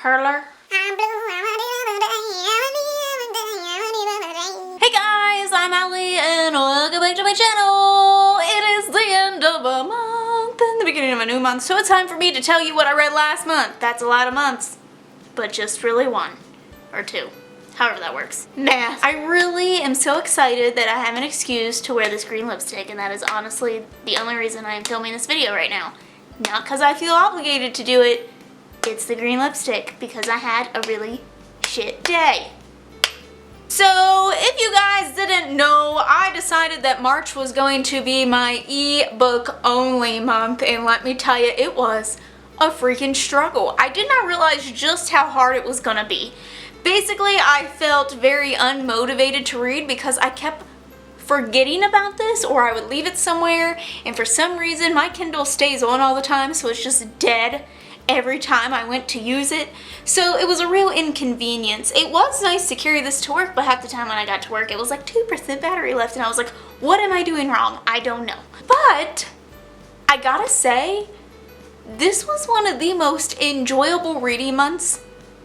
Curler. Hey guys, I'm Allie and welcome back to my channel. It is the end of a month and the beginning of a new month, so it's time for me to tell you what I read last month. That's a lot of months, but just really one or two. However that works. Nah, I really am so excited that I have an excuse to wear this green lipstick, and that is honestly the only reason I am filming this video right now. Not because I feel obligated to do it, it's the green lipstick because I had a really shit day. So if you guys didn't know, I decided that March was going to be my ebook only month, and let me tell you, it was a freaking struggle. I did not realize just how hard it was gonna be. Basically, I felt very unmotivated to read because I kept forgetting about this, or I would leave it somewhere, and for some reason my Kindle stays on all the time, so it's just dead every time I went to use it. So it was a real inconvenience. It was nice to carry this to work, but half the time when I got to work it was like 2% battery left, and I was like, what am I doing wrong? I don't know. But I gotta say, this was one of the most enjoyable reading months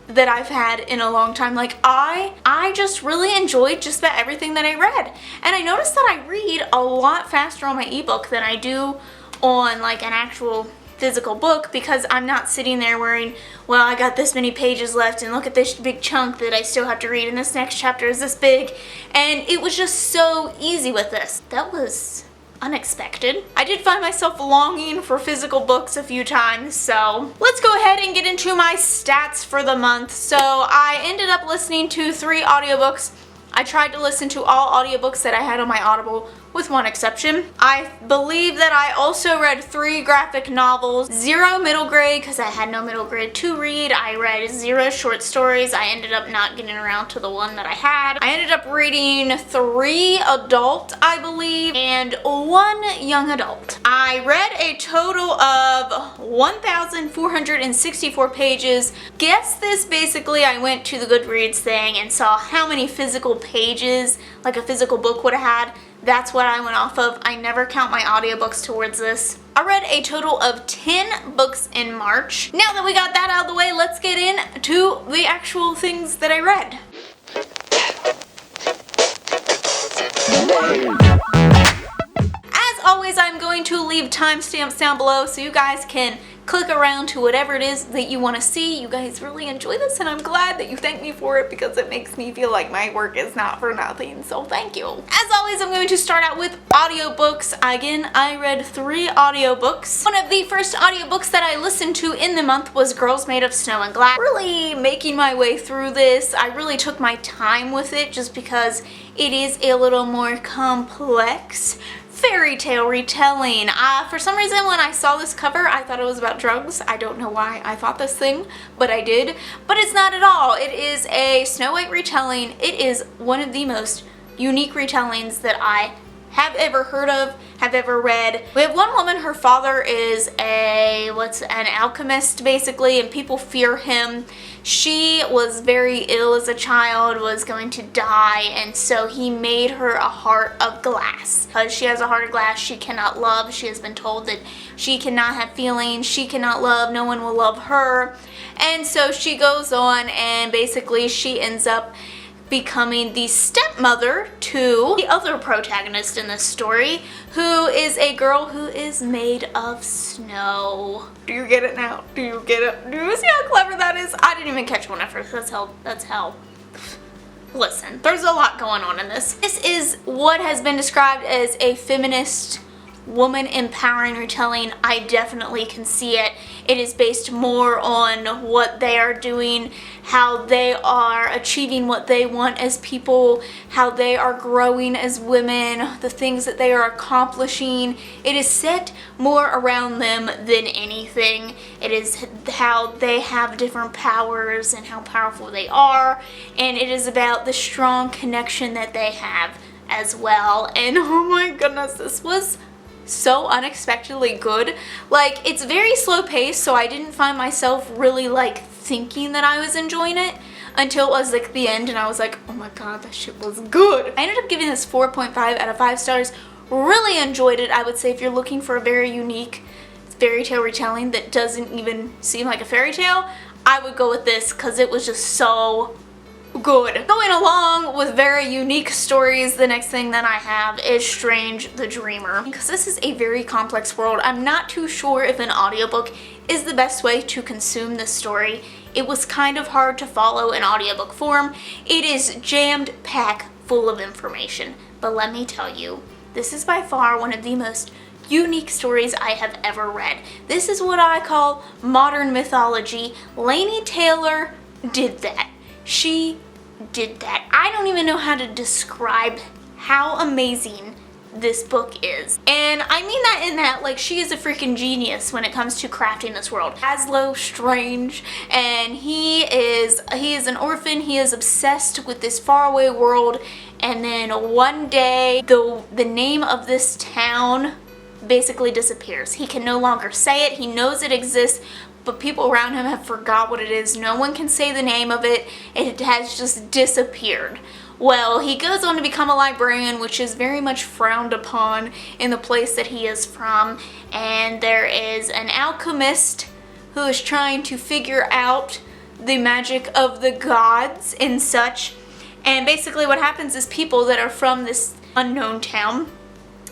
that I've had in a long time. Like I just really enjoyed just about everything that I read. And I noticed that I read a lot faster on my ebook than I do on like an actual physical book, because I'm not sitting there worrying, well, I got this many pages left and look at this big chunk that I still have to read and this next chapter is this big. And it was just so easy with this. That was unexpected. I did find myself longing for physical books a few times, so let's go ahead and get into my stats for the month. So I ended up listening to 3 audiobooks. I tried to listen to all audiobooks that I had on my Audible, with one exception. I believe that I also read 3 graphic novels, 0 middle grade because I had no middle grade to read. I read 0 short stories. I ended up not getting around to the one that I had. I ended up reading 3 adult, I believe, and 1 young adult. I read a total of 1,464 pages. Guess this, basically I went to the Goodreads thing and saw how many physical pages like a physical book would have had. That's what I went off of. I never count my audiobooks towards this. I read a total of 10 books in March. Now that we got that out of the way, let's get into the actual things that I read. As always, I'm going to leave timestamps down below so you guys can click around to whatever it is that you want to see. You guys really enjoy this, and I'm glad that you thank me for it because it makes me feel like my work is not for nothing, so thank you. As always, I'm going to start out with audiobooks. Again, I read 3 audiobooks. One of the first audiobooks that I listened to in the month was Girls Made of Snow and Glass. Really making my way through this. I really took my time with it just because it is a little more complex fairy tale retelling. For some reason when I saw this cover I thought it was about drugs. I don't know why I thought this thing, but I did. But it's not at all. It is a Snow White retelling. It is one of the most unique retellings that I have ever heard of, have ever read. We have one woman, her father is an alchemist basically, and people fear him. She was very ill as a child, was going to die, and so he made her a heart of glass. Because she has a heart of glass, she cannot love. She has been told that she cannot have feelings, she cannot love, no one will love her. And so she goes on, and basically she ends up becoming the stepmother to the other protagonist in this story, who is a girl who is made of snow. Do you get it now? Do you get it? Do you see how clever that is? I didn't even catch one at first. That's how. Listen, there's a lot going on in this. This is what has been described as a feminist, woman empowering retelling. I definitely can see it. It is based more on what they are doing, how they are achieving what they want as people, how they are growing as women, the things that they are accomplishing. It is set more around them than anything. It is how they have different powers and how powerful they are, and it is about the strong connection that they have as well. And oh my goodness, this was so unexpectedly good. Like, it's very slow paced, so I didn't find myself really like thinking that I was enjoying it until it was like the end, and I was like, oh my god, that shit was good. I ended up giving this 4.5 out of 5 stars. Really enjoyed it. I would say if you're looking for a very unique fairy tale retelling that doesn't even seem like a fairy tale, I would go with this because it was just so good. Going along with very unique stories, the next thing that I have is Strange the Dreamer. Because this is a very complex world, I'm not too sure if an audiobook is the best way to consume this story. It was kind of hard to follow in audiobook form. It is jammed packed full of information. But let me tell you, this is by far one of the most unique stories I have ever read. This is what I call modern mythology. Laini Taylor did that. She did that. I don't even know how to describe how amazing this book is. And I mean that in that, like, she is a freaking genius when it comes to crafting this world. Laszlo Strange, and he is an orphan. He is obsessed with this faraway world, and then one day the name of this town basically disappears. He can no longer say it. He knows it exists, but people around him have forgot what it is. No one can say the name of it. It has just disappeared. Well, he goes on to become a librarian, which is very much frowned upon in the place that he is from. And there is an alchemist who is trying to figure out the magic of the gods and such. And basically what happens is people that are from this unknown town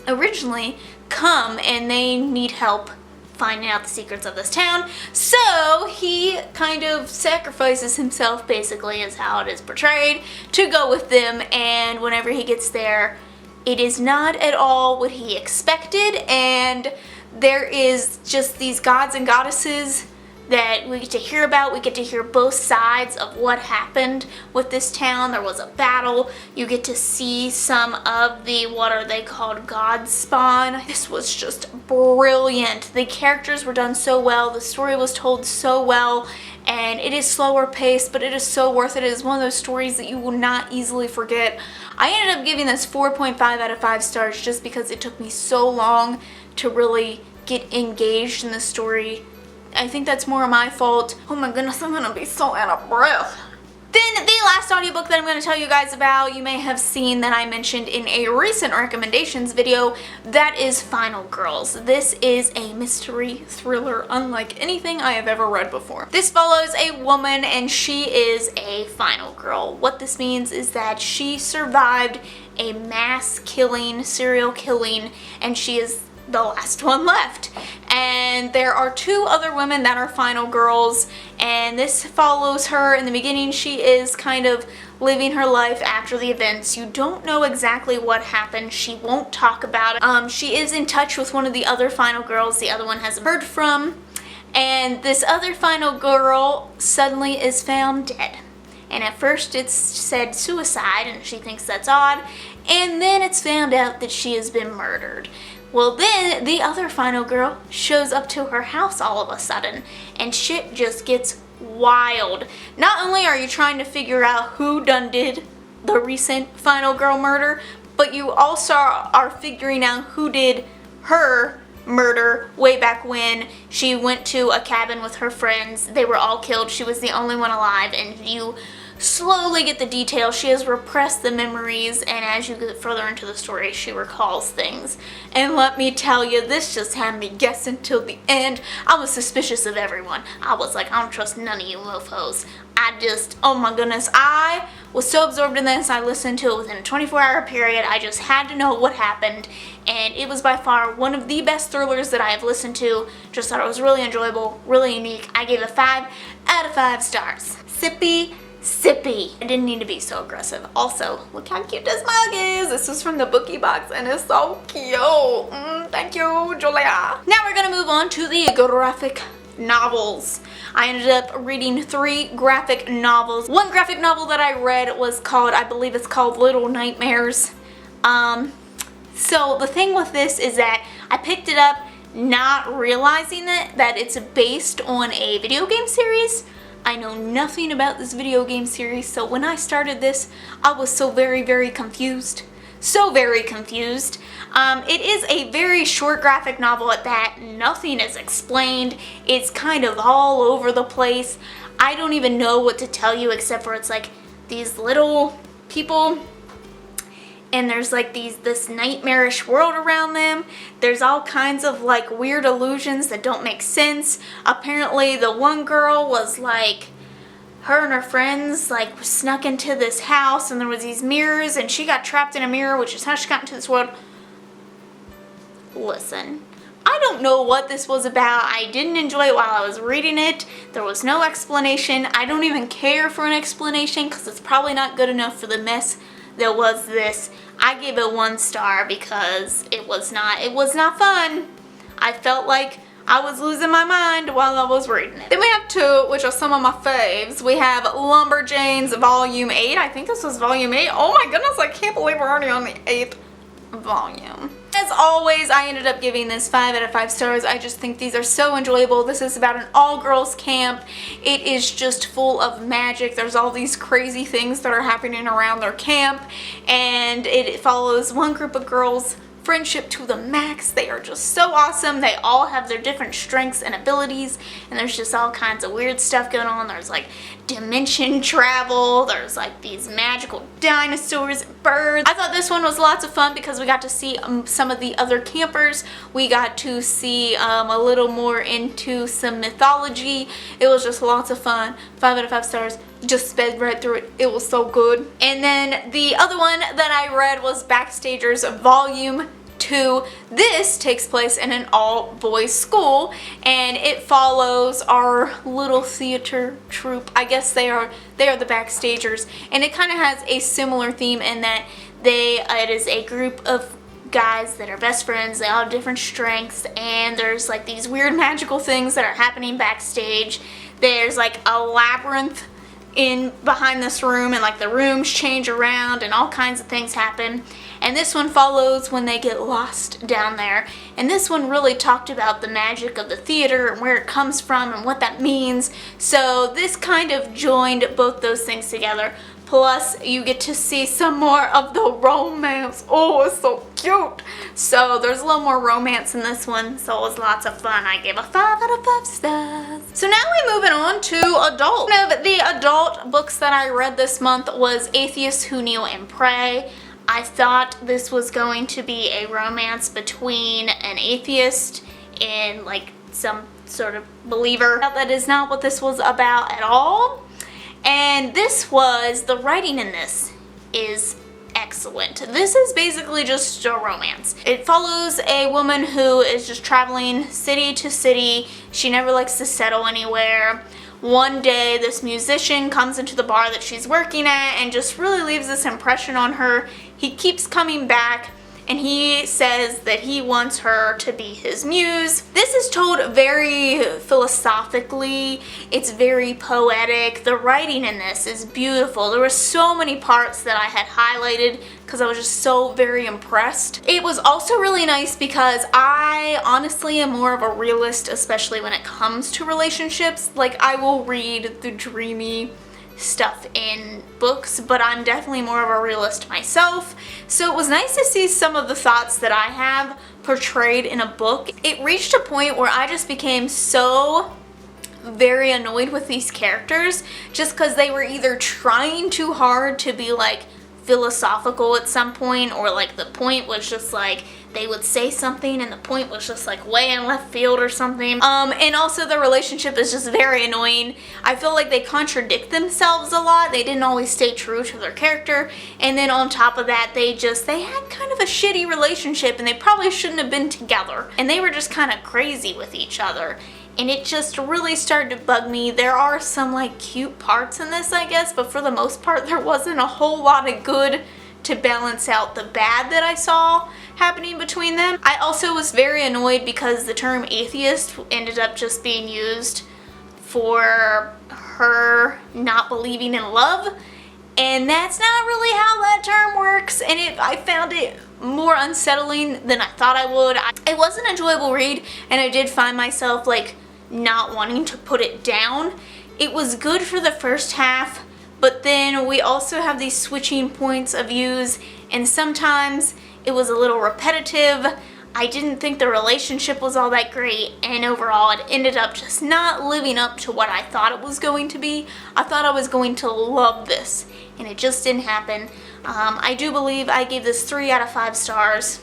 originally come and they need help finding out the secrets of this town. So he kind of sacrifices himself, basically is how it is portrayed, to go with them. And whenever he gets there, it is not at all what he expected, and there is just these gods and goddesses that we get to hear about. We get to hear both sides of what happened with this town. There was a battle. You get to see some of the, what are they called, god spawn. This was just brilliant. The characters were done so well. The story was told so well, and it is slower paced, but it is so worth it. It is one of those stories that you will not easily forget. I ended up giving this 4.5 out of 5 stars just because it took me so long to really get engaged in the story. I think that's more of my fault. Oh my goodness, I'm gonna be so out of breath. Then the last audiobook that I'm going to tell you guys about, you may have seen that I mentioned in a recent recommendations video, that is Final Girls. This is a mystery thriller unlike anything I have ever read before. This follows a woman and she is a final girl. What this means is that she survived a mass killing, serial killing, and she is the last one left. And there are 2 other women that are final girls, and this follows her. In the beginning, she is kind of living her life after the events. You don't know exactly what happened. She won't talk about it. She is in touch with one of the other final girls the other one hasn't heard from, and this other final girl suddenly is found dead. And at first it's said suicide, and she thinks that's odd, and then it's found out that she has been murdered. Well, then the other final girl shows up to her house all of a sudden, and shit just gets wild. Not only are you trying to figure out who done did the recent final girl murder, but you also are figuring out who did her murder way back when she went to a cabin with her friends. They were all killed. She was the only one alive, and you slowly get the details. She has repressed the memories, and as you get further into the story, she recalls things. And let me tell you, this just had me guessing till the end. I was suspicious of everyone. I was like, I don't trust none of you mofos. Oh my goodness, I was so absorbed in this. I listened to it within a 24-hour period. I just had to know what happened, and it was by far one of the best thrillers that I have listened to. Just thought it was really enjoyable, really unique. I gave it 5 out of 5 stars. Sippy. It didn't need to be so aggressive. Also, look how cute this mug is. This was from the bookie box and it's so cute. Thank you, Julia. Now we're gonna move on to the graphic novels. I ended up reading 3 graphic novels. One graphic novel that I read was called, I believe it's called Little Nightmares. So the thing with this is that I picked it up not realizing that it's based on a video game series. I know nothing about this video game series, so when I started this, I was so very, very confused. So very confused. It is a very short graphic novel at that. Nothing is explained. It's kind of all over the place. I don't even know what to tell you except for it's like these little people, and there's like this nightmarish world around them. There's all kinds of like weird illusions that don't make sense. Apparently the one girl was like, her and her friends like snuck into this house and there was these mirrors and she got trapped in a mirror, which is how she got into this world. Listen, I don't know what this was about. I didn't enjoy it while I was reading it. There was no explanation. I don't even care for an explanation because it's probably not good enough for the mess that was this. I gave it 1 star because it was not fun. I felt like I was losing my mind while I was reading it. Then we have 2, which are some of my faves. We have Lumberjanes Volume 8. I think this was Volume 8. Oh my goodness, I can't believe we're already on the 8th volume. As always, I ended up giving this 5 out of 5 stars. I just think these are so enjoyable. This is about an all-girls camp. It is just full of magic. There's all these crazy things that are happening around their camp, and it follows one group of girls' friendship to the max. They are just so awesome. They all have their different strengths and abilities, and there's just all kinds of weird stuff going on. There's like dimension travel, there's like these magical dinosaurs, birds. I thought this one was lots of fun because we got to see some of the other campers. We got to see a little more into some mythology. It was just lots of fun. 5 out of 5 stars. Just sped right through it. It was so good. And then the other one that I read was Backstagers Volume 2. This takes place in an all-boys school, and it follows our little theater troupe. I guess they are the Backstagers, and it kind of has a similar theme in that it is a group of guys that are best friends. They all have different strengths, and there's like these weird magical things that are happening backstage. There's like a labyrinth in behind this room, and like the rooms change around and all kinds of things happen. And this one follows when they get lost down there. And this one really talked about the magic of the theater and where it comes from and what that means. So this kind of joined both those things together. Plus, you get to see some more of the romance. Oh, it's so cute. So there's a little more romance in this one, so it was lots of fun. I gave a 5 out of 5 stars. So now we're moving on to adult. One of the adult books that I read this month was Atheists Who Kneel and Pray. I thought this was going to be a romance between an atheist and like some sort of believer. That is not what this was about at all. And the writing in this is excellent. This is basically just a romance. It follows a woman who is just traveling city to city. She never likes to settle anywhere. One day, this musician comes into the bar that she's working at and just really leaves this impression on her. He keeps coming back, and he says that he wants her to be his muse. This is told very philosophically. It's very poetic. The writing in this is beautiful. There were so many parts that I had highlighted because I was just so very impressed. It was also really nice because I honestly am more of a realist, especially when it comes to relationships. Like, I will read the dreamy stuff in books, but I'm definitely more of a realist myself. So it was nice to see some of the thoughts that I have portrayed in a book. It reached a point where I just became so very annoyed with these characters just because they were either trying too hard to be like philosophical at some point, or like the point was just like they would say something and the point was just like way in left field or something. And also the relationship is just very annoying. I feel like they contradict themselves a lot. They didn't always stay true to their character. And then on top of that, they had kind of a shitty relationship and they probably shouldn't have been together. And they were just kind of crazy with each other. And it just really started to bug me. There are some like cute parts in this, I guess, but for the most part, there wasn't a whole lot of good to balance out the bad that I saw happening between them. I also was very annoyed because the term atheist ended up just being used for her not believing in love, and that's not really how that term works, and I found it more unsettling than I thought I would. It was an enjoyable read, and I did find myself like not wanting to put it down. It was good for the first half, but then we also have these switching points of views, and sometimes it was a little repetitive. I didn't think the relationship was all that great, and overall it ended up just not living up to what I thought it was going to be. I thought I was going to love this, and it just didn't happen. I do believe I gave this 3 out of 5 stars.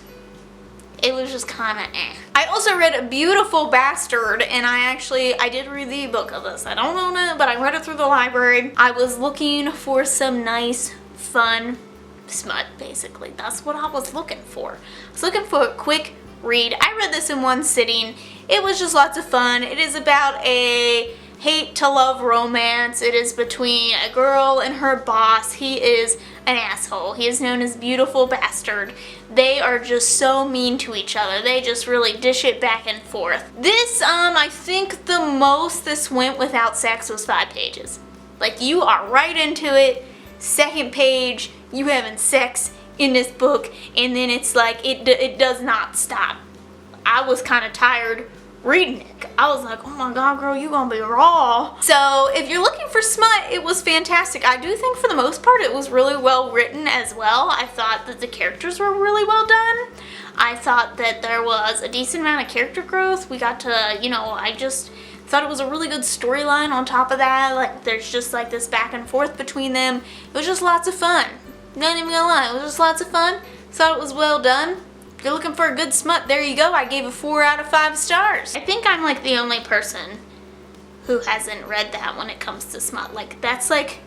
It was just kind of eh. I also read A Beautiful Bastard, and I did read the ebook of this. I don't own it, but I read it through the library. I was looking for some nice, fun smut, basically. That's what I was looking for. I was looking for a quick read. I read this in one sitting. It was just lots of fun. It is about a hate to love romance. It is between a girl and her boss. He is an asshole. He is known as Beautiful Bastard. They are just so mean to each other. They just really dish it back and forth. This, I think the most this went without sex was 5 pages. Like, you are right into it. Second page, you having sex in this book, and then it's like, it does not stop. I was kind of tired reading it. I was like, oh my god, girl, you gonna be raw. So if you're looking for smut, it was fantastic. I do think for the most part it was really well written as well. I thought that the characters were really well done. I thought that there was a decent amount of character growth. We got to, you know, I just thought it was a really good storyline on top of that. Like, there's just like this back and forth between them. It was just lots of fun. Not even gonna lie, it was just lots of fun. Thought it was well done. If you're looking for a good smut, there you go. I gave it 4 out of 5 stars. I think I'm like the only person who hasn't read that when it comes to smut. Like, that's like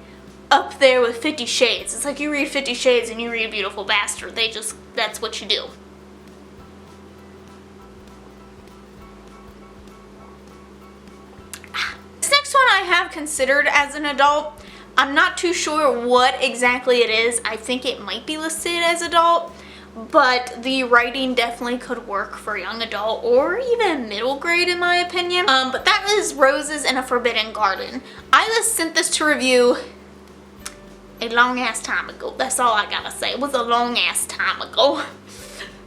up there with 50 Shades. It's like you read 50 Shades and you read Beautiful Bastard. That's what you do. This next one I have considered as an adult. I'm not too sure what exactly it is. I think it might be listed as adult, but the writing definitely could work for young adult or even middle grade in my opinion. But that is Roses in a Forbidden Garden. I just sent this to review a long ass time ago. That's all I gotta say. It was a long ass time ago.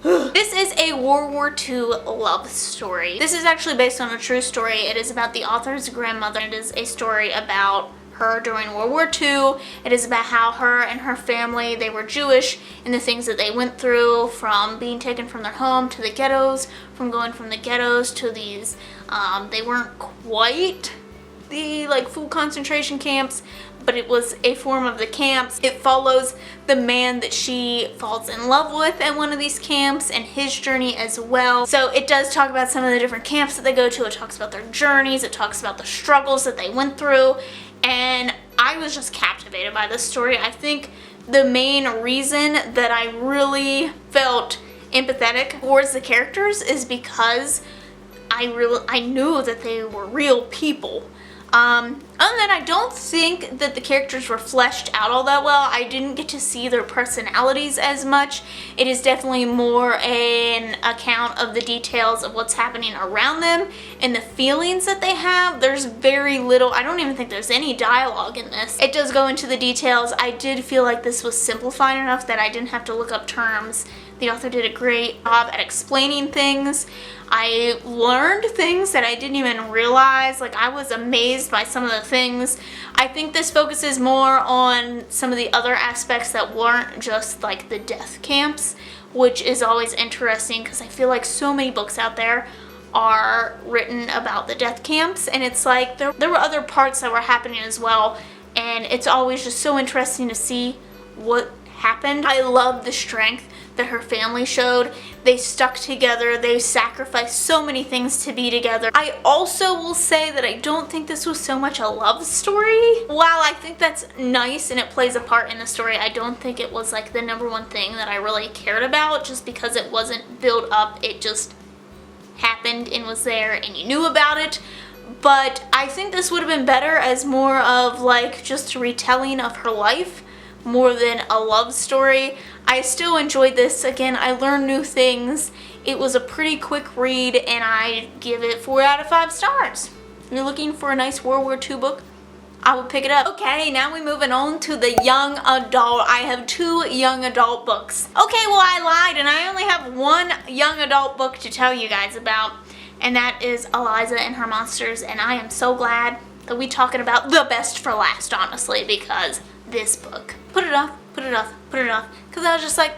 This is a World War II love story. This is actually based on a true story. It is about the author's grandmother. It is a story about her during World War II. It is about how her and her family, they were Jewish, and the things that they went through, from being taken from their home to the ghettos, from going from the ghettos to these, they weren't quite the like full concentration camps, but it was a form of the camps. It follows the man that she falls in love with at one of these camps and his journey as well. So it does talk about some of the different camps that they go to. It talks about their journeys. It talks about the struggles that they went through. And I was just captivated by this story. I think the main reason that I really felt empathetic towards the characters is because I knew that they were real people. Other than that, I don't think that the characters were fleshed out all that well. I didn't get to see their personalities as much. It is definitely more an account of the details of what's happening around them and the feelings that they have. There's very little, I don't even think there's any dialogue in this. It does go into the details. I did feel like this was simplified enough that I didn't have to look up terms. The author did a great job at explaining things. I learned things that I didn't even realize. Like, I was amazed by some of the things. I think this focuses more on some of the other aspects that weren't just like the death camps, which is always interesting because I feel like so many books out there are written about the death camps, and it's like there were other parts that were happening as well, and it's always just so interesting to see what happened. I love the strength that her family showed. They stuck together. They sacrificed so many things to be together. I also will say that I don't think this was so much a love story. While I think that's nice and it plays a part in the story, I don't think it was like the #1 thing that I really cared about, just because it wasn't built up. It just happened and was there and you knew about it. But I think this would have been better as more of like just a retelling of her life more than a love story. I still enjoyed this. Again, I learned new things. It was a pretty quick read, and I give it 4 out of 5 stars. If you're looking for a nice World War II book, I would pick it up. Okay, now we're moving on to the young adult. I have 2 young adult books. Okay, well, I lied, and I only have 1 young adult book to tell you guys about, and that is Eliza and Her Monsters, and I am so glad that we're talking about the best for last, honestly, because this book, put it off, because I was just like,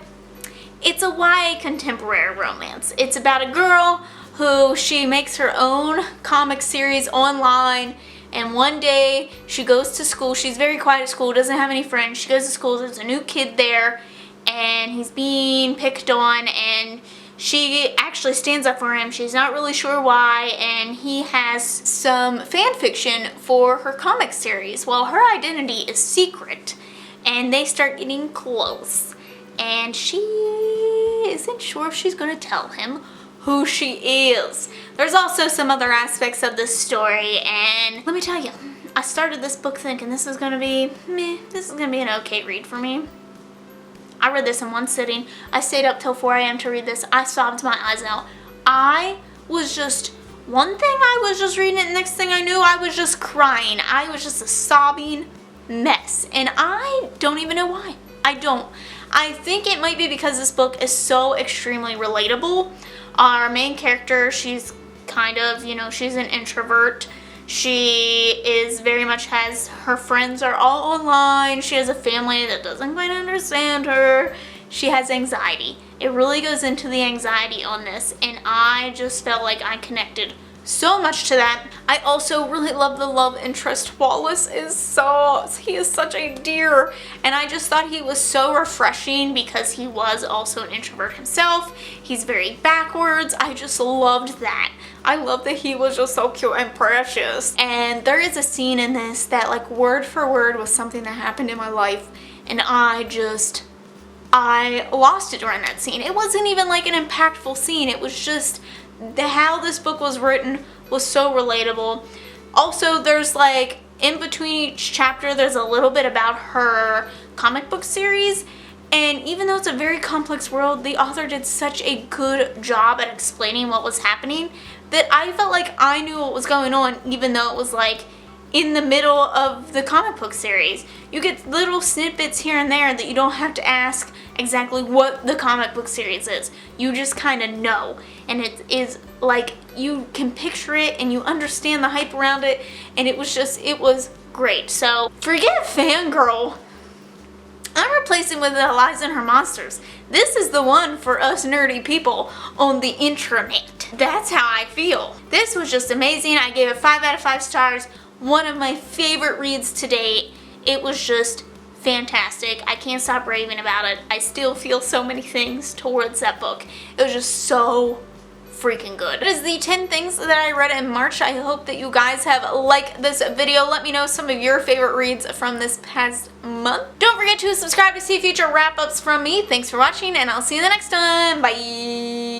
It's a YA contemporary romance. It's about a girl who she makes her own comic series online, and one day she goes to school. She's very quiet at school, doesn't have any friends. She goes to school, there's a new kid there, and he's being picked on, and she actually stands up for him. She's not really sure why, and he has some fan fiction for her comic series. Well, her identity is secret, and they start getting close, and she isn't sure if she's going to tell him who she is. There's also some other aspects of this story, and let me tell you, I started this book thinking this is going to be meh, this is going to be an okay read for me. I read this in one sitting. I stayed up till 4 a.m. to read this. I sobbed my eyes out. I was just, one thing I was just reading it, next thing I knew I was just crying. I was just a sobbing mess, and I don't even know why. I don't. I think it might be because this book is so extremely relatable. Our main character, she's kind of, you know, she's an introvert. She is very much her friends are all online. She has a family that doesn't quite understand her. She has anxiety. It really goes into the anxiety on this, and I just felt like I connected so much to that. I also really love the love interest. Wallace he is such a dear, and I just thought he was so refreshing because he was also an introvert himself. He's very backwards. I just loved that. I love that he was just so cute and precious. And there is a scene in this that, like, word for word was something that happened in my life, and I lost it during that scene. It wasn't even like an impactful scene. It was just how this book was written was so relatable. Also, there's like, in between each chapter, there's a little bit about her comic book series, and even though it's a very complex world, the author did such a good job at explaining what was happening that I felt like I knew what was going on, even though it was like in the middle of the comic book series. You get little snippets here and there that you don't have to ask exactly what the comic book series is. You just kind of know, and it is like you can picture it and you understand the hype around it, and it was great. So forget fangirl. I'm replacing with Eliza and Her Monsters. This is the one for us nerdy people on the intranet. That's how I feel. This was just amazing. I gave it 5 out of 5 stars. One of my favorite reads to date. It was just fantastic. I can't stop raving about it. I still feel so many things towards that book. It was just so freaking good. That is the 10 things that I read in March. I hope that you guys have liked this video. Let me know some of your favorite reads from this past month. Don't forget to subscribe to see future wrap-ups from me. Thanks for watching, and I'll see you the next time. Bye!